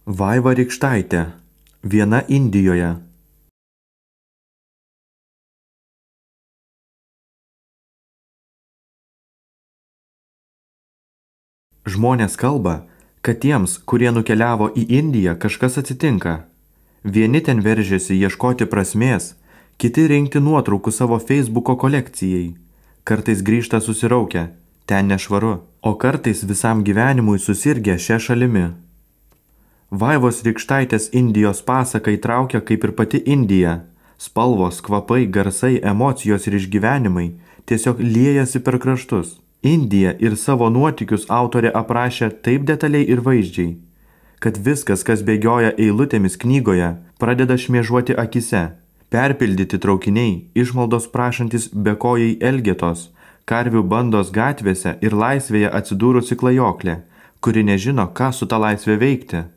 Vaiva Rykštaitė. Viena Indijoje. Žmonės kalba, kad tiems, kurie nukeliavo į Indiją, kažkas atsitinka. Vieni ten veržiasi ieškoti prasmės, kiti rinkti nuotraukų savo Facebooko kolekcijai. Kartais grįžta susiraukę, ten nešvaru, o kartais visam gyvenimui susirgę šią šalimi. Vaivos Rykštaitės Indijos pasaka įtraukia kaip ir pati Indija. Spalvos, kvapai, garsai, emocijos ir išgyvenimai tiesiog liejasi per kraštus. Indiją ir savo nuotykius autorė aprašė taip detaliai ir vaizdžiai, kad viskas, kas bėgioja eilutėmis knygoje, pradeda šmėžuoti akise. Perpildyti traukiniai, išmaldos prašantis bekojai elgetos, karvių bandos gatvėse ir laisvėje atsidūrusi klajoklė, kuri nežino, ką su ta laisvė veikti.